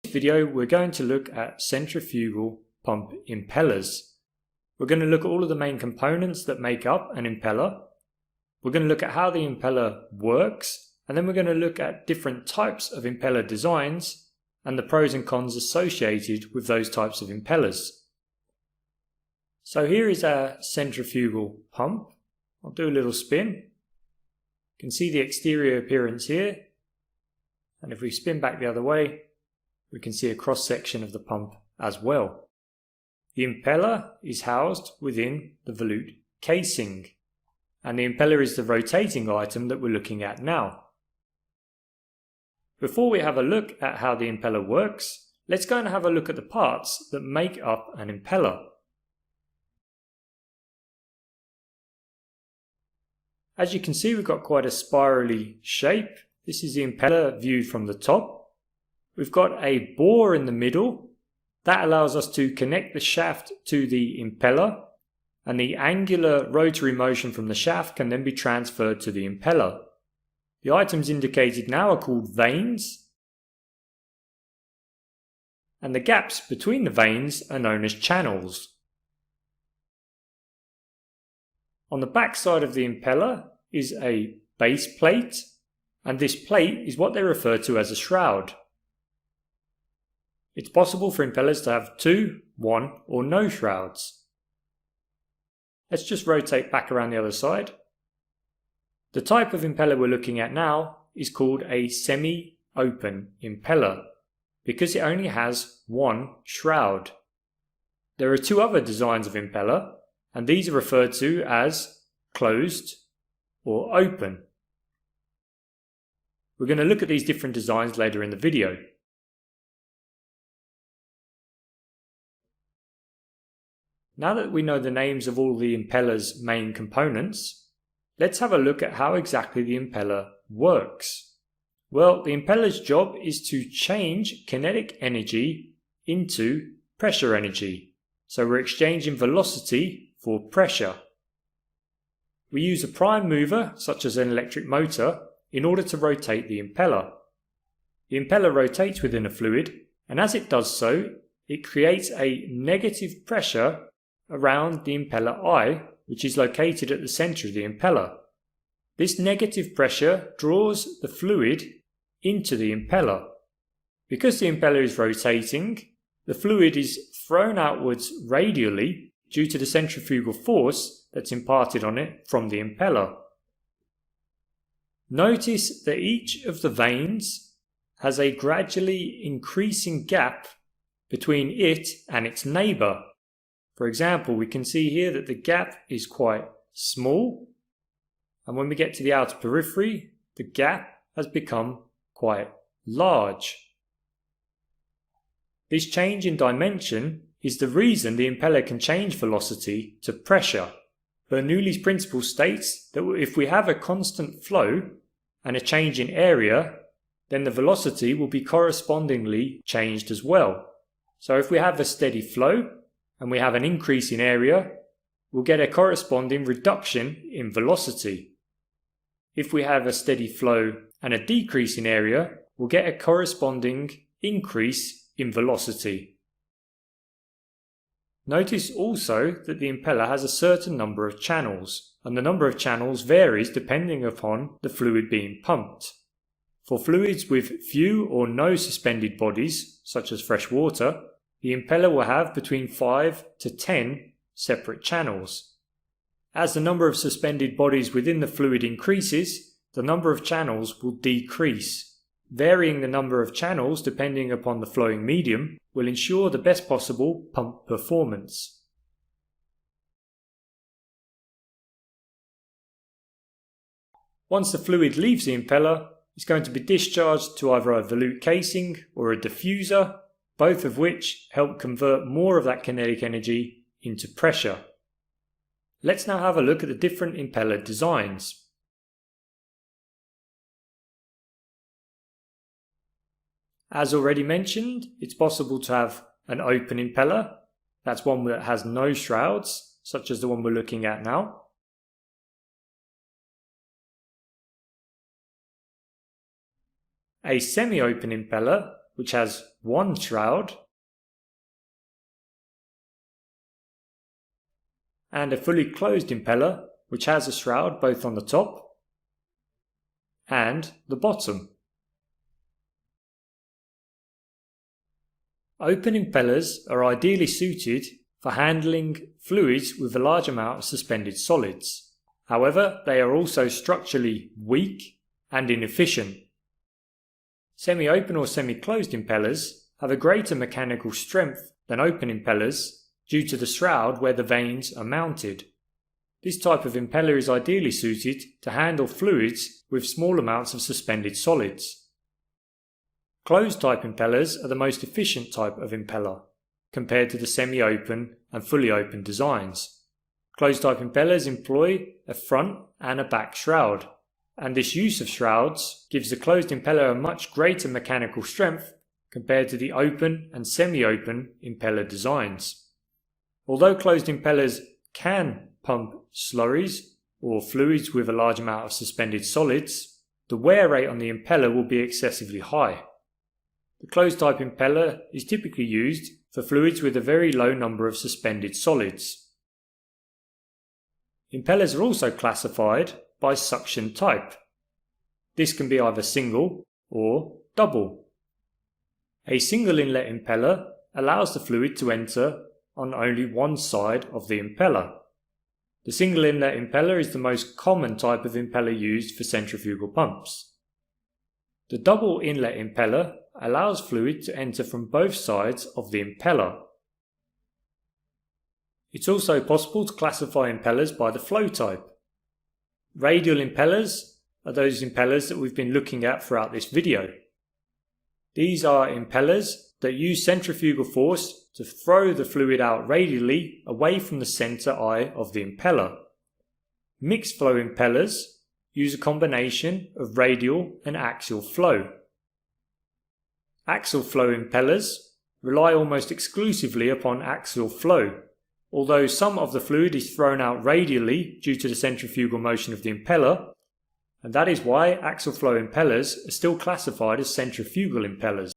video we're going to look at centrifugal pump impellers. We're going to look at all of the main components that make up an impeller. We're going to look at how the impeller works, and then we're going to look at different types of impeller designs and the pros and cons associated with those types of impellers. So here is our centrifugal pump. I'll do a little spin. You can see the exterior appearance here, and if we spin back the other way, we can see a cross section of the pump as well. The impeller is housed within the volute casing, and the impeller is the rotating item that we're looking at now. Before we have a look at how the impeller works, let's go and have a look at the parts that make up an impeller. As you can see, we've got quite a spirally shape. This is the impeller viewed from the top. We've got a bore in the middle. That allows us to connect the shaft to the impeller, and the angular rotary motion from the shaft can then be transferred to the impeller. The items indicated now are called vanes, and the gaps between the vanes are known as channels. On the back side of the impeller is a base plate, and this plate is what they refer to as a shroud. It's possible for impellers to have 2, 1 or no shrouds. Let's just rotate back around the other side. The type of impeller we're looking at now is called a semi-open impeller because it only has 1 shroud. There are 2 other designs of impeller, and these are referred to as closed or open. We're going to look at these different designs later in the video. Now that we know the names of all the impeller's main components, let's have a look at how exactly the impeller works. Well, the impeller's job is to change kinetic energy into pressure energy. So we're exchanging velocity for pressure. We use a prime mover, such as an electric motor, in order to rotate the impeller. The impeller rotates within a fluid, and as it does so, it creates a negative pressure around the impeller eye, which is located at the center of the impeller. This negative pressure draws the fluid into the impeller. Because the impeller is rotating, the fluid is thrown outwards radially due to the centrifugal force that's imparted on it from the impeller. Notice that each of the vanes has a gradually increasing gap between it and its neighbour. For example, we can see here that the gap is quite small, and when we get to the outer periphery, the gap has become quite large. This change in dimension is the reason the impeller can change velocity to pressure. Bernoulli's principle states that if we have a constant flow and a change in area, then the velocity will be correspondingly changed as well. So if we have a steady flow and we have an increase in area, we'll get a corresponding reduction in velocity. If we have a steady flow and a decrease in area, we'll get a corresponding increase in velocity. Notice also that the impeller has a certain number of channels, and the number of channels varies depending upon the fluid being pumped. For fluids with few or no suspended bodies, such as fresh water, the impeller will have between 5 to 10 separate channels. As the number of suspended bodies within the fluid increases, the number of channels will decrease. Varying the number of channels depending upon the flowing medium will ensure the best possible pump performance. Once the fluid leaves the impeller, it's going to be discharged to either a volute casing or a diffuser, both of which help convert more of that kinetic energy into pressure. Let's now have a look at the different impeller designs. As already mentioned, it's possible to have an open impeller. That's one that has no shrouds, such as the one we're looking at now. A semi-open impeller which has one shroud, and a fully closed impeller, which has a shroud both on the top and the bottom. Open impellers are ideally suited for handling fluids with a large amount of suspended solids. However, they are also structurally weak and inefficient. Semi-open or semi-closed impellers have a greater mechanical strength than open impellers due to the shroud where the vanes are mounted. This type of impeller is ideally suited to handle fluids with small amounts of suspended solids. Closed type impellers are the most efficient type of impeller, compared to the semi-open and fully open designs. Closed type impellers employ a front and a back shroud, and this use of shrouds gives the closed impeller a much greater mechanical strength compared to the open and semi-open impeller designs. Although closed impellers can pump slurries or fluids with a large amount of suspended solids, the wear rate on the impeller will be excessively high. The closed type impeller is typically used for fluids with a very low number of suspended solids. Impellers are also classified by suction type. This can be either single or double. A single inlet impeller allows the fluid to enter on only one side of the impeller. The single inlet impeller is the most common type of impeller used for centrifugal pumps. The double inlet impeller allows fluid to enter from both sides of the impeller. It's also possible to classify impellers by the flow type. Radial impellers are those impellers that we've been looking at throughout this video. These are impellers that use centrifugal force to throw the fluid out radially away from the center eye of the impeller. Mixed flow impellers use a combination of radial and axial flow. Axial flow impellers rely almost exclusively upon axial flow, although some of the fluid is thrown out radially due to the centrifugal motion of the impeller, and that is why axial flow impellers are still classified as centrifugal impellers.